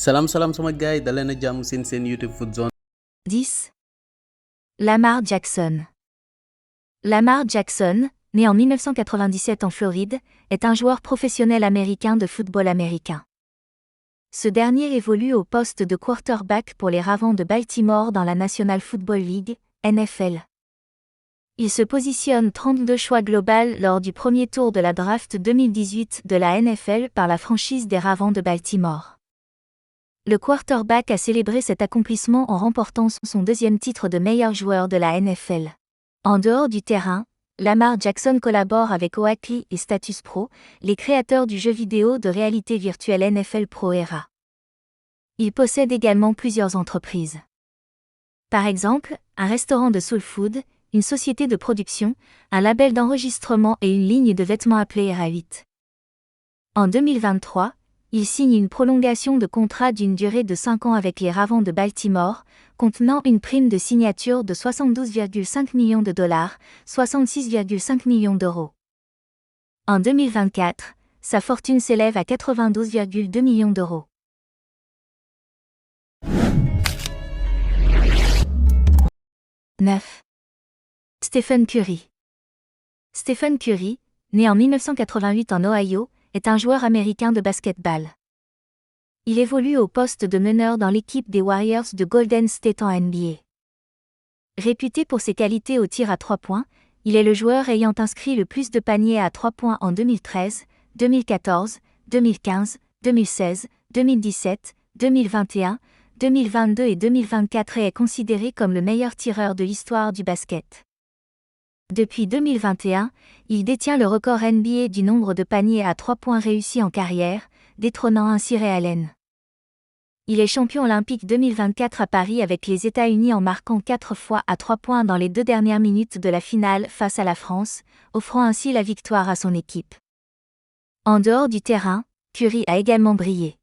Salam sama gars yi daleen a jàmm seen YouTube Foot Zone. 10. Lamar Jackson. Lamar Jackson, né en 1997 en Floride, est un joueur professionnel américain de football américain. Ce dernier évolue au poste de quarterback pour les Ravens de Baltimore dans la National Football League, NFL. Il se positionne 32 choix global lors du premier tour de la draft 2018 de la NFL par la franchise des Ravens de Baltimore. Le quarterback a célébré cet accomplissement en remportant son deuxième titre de meilleur joueur de la NFL. En dehors du terrain, Lamar Jackson collabore avec Oakley et Status Pro, les créateurs du jeu vidéo de réalité virtuelle NFL Pro Era. Il possède également plusieurs entreprises. Par exemple, un restaurant de soul food, une société de production, un label d'enregistrement et une ligne de vêtements appelée Era 8. En 2023, il signe une prolongation de contrat d'une durée de 5 ans avec les Ravens de Baltimore, contenant une prime de signature de 72,5 millions de dollars, 66,5 millions d'euros. En 2024, sa fortune s'élève à 92,2 millions d'euros. 9. Stephen Curry. Stephen Curry, né en 1988 en Ohio, est un joueur américain de basketball. Il évolue au poste de meneur dans l'équipe des Warriors de Golden State en NBA. Réputé pour ses qualités au tir à 3 points, il est le joueur ayant inscrit le plus de paniers à 3 points en 2013, 2014, 2015, 2016, 2017, 2021, 2022 et 2024 et est considéré comme le meilleur tireur de l'histoire du basket. Depuis 2021, il détient le record NBA du nombre de paniers à 3 points réussis en carrière, détrônant ainsi Ray Allen. Il est champion olympique 2024 à Paris avec les États-Unis en marquant 4 fois à 3 points dans les 2 dernières minutes de la finale face à la France, offrant ainsi la victoire à son équipe. En dehors du terrain, Curry a également brillé.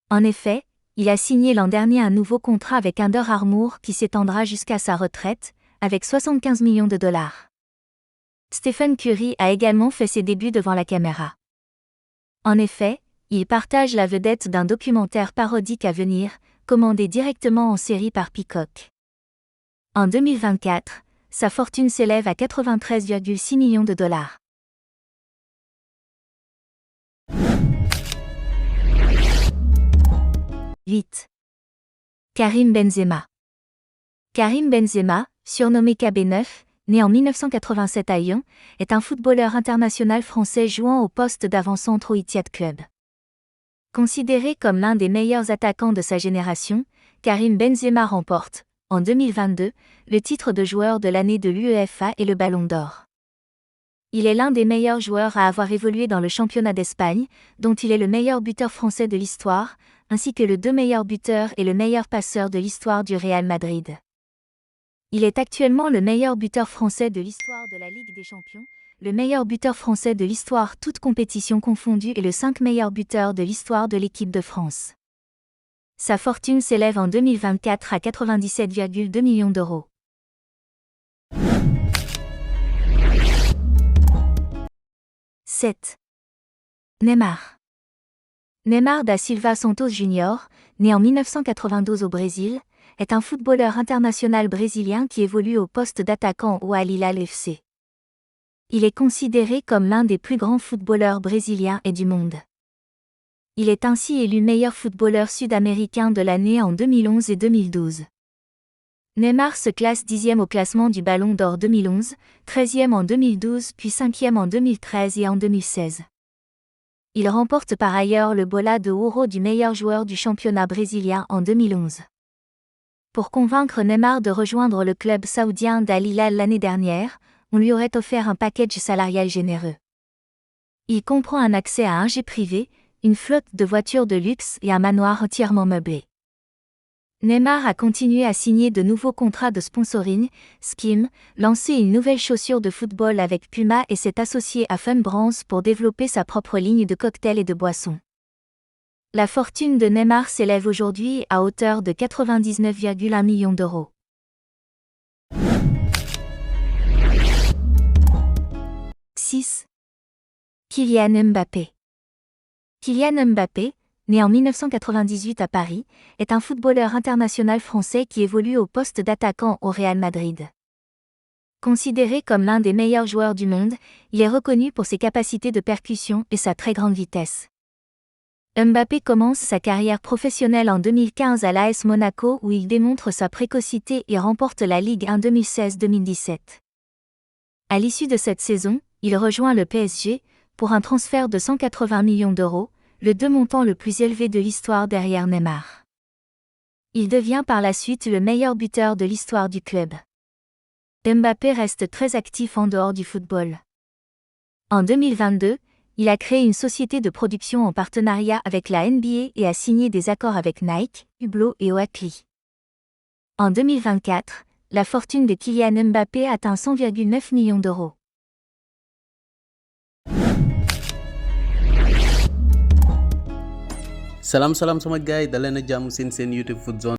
En effet, il a signé l'an dernier un nouveau contrat avec Under Armour qui s'étendra jusqu'à sa retraite, avec 75 millions de dollars. Stephen Curry a également fait ses débuts devant la caméra. En effet, il partage la vedette d'un documentaire parodique à venir, commandé directement en série par Peacock. En 2024, sa fortune s'élève à 93,6 millions de dollars. 8. Karim Benzema. Karim Benzema, surnommé KB9, né en 1987 à Lyon, est un footballeur international français jouant au poste d'avant-centre au Etihad Club. Considéré comme l'un des meilleurs attaquants de sa génération, Karim Benzema remporte, en 2022, le titre de joueur de l'année de l'UEFA et le Ballon d'Or. Il est l'un des meilleurs joueurs à avoir évolué dans le championnat d'Espagne, dont il est le meilleur buteur français de l'histoire, ainsi que le 2 meilleurs buteurs et le meilleur passeur de l'histoire du Real Madrid. Il est actuellement le meilleur buteur français de l'histoire de la Ligue des Champions, le meilleur buteur français de l'histoire toutes compétitions confondues et le 5 meilleur buteur de l'histoire de l'équipe de France. Sa fortune s'élève en 2024 à 97,2 millions d'euros. 7. Neymar. Neymar da Silva Santos Jr., né en 1992 au Brésil, est un footballeur international brésilien qui évolue au poste d'attaquant au Al Hilal FC. Il est considéré comme l'un des plus grands footballeurs brésiliens et du monde. Il est ainsi élu meilleur footballeur sud-américain de l'année en 2011 et 2012. Neymar se classe 10e au classement du Ballon d'Or 2011, 13e en 2012 puis 5e en 2013 et en 2016. Il remporte par ailleurs le Bola de Ouro du meilleur joueur du championnat brésilien en 2011. Pour convaincre Neymar de rejoindre le club saoudien d'Al Hilal l'année dernière, on lui aurait offert un package salarial généreux. Il comprend un accès à un jet privé, une flotte de voitures de luxe et un manoir entièrement meublé. Neymar a continué à signer de nouveaux contrats de sponsoring, Skim, lancé une nouvelle chaussure de football avec Puma et s'est associé à Fun Brands pour développer sa propre ligne de cocktails et de boissons. La fortune de Neymar s'élève aujourd'hui à hauteur de 99,1 millions d'euros. 6. Kylian Mbappé. Kylian Mbappé, né en 1998 à Paris, est un footballeur international français qui évolue au poste d'attaquant au Real Madrid. Considéré comme l'un des meilleurs joueurs du monde, il est reconnu pour ses capacités de percussion et sa très grande vitesse. Mbappé commence sa carrière professionnelle en 2015 à l'AS Monaco où il démontre sa précocité et remporte la Ligue 1 2016-2017. À l'issue de cette saison, il rejoint le PSG, pour un transfert de 180 millions d'euros, le deux montant le plus élevé de l'histoire derrière Neymar. Il devient par la suite le meilleur buteur de l'histoire du club. Mbappé reste très actif en dehors du football. En 2022, il a créé une société de production en partenariat avec la NBA et a signé des accords avec Nike, Hublot et Oakley. En 2024, la fortune de Kylian Mbappé atteint 100,9 millions d'euros. Salam sama gars yi daleen a jàmm seen YouTube Food Zone.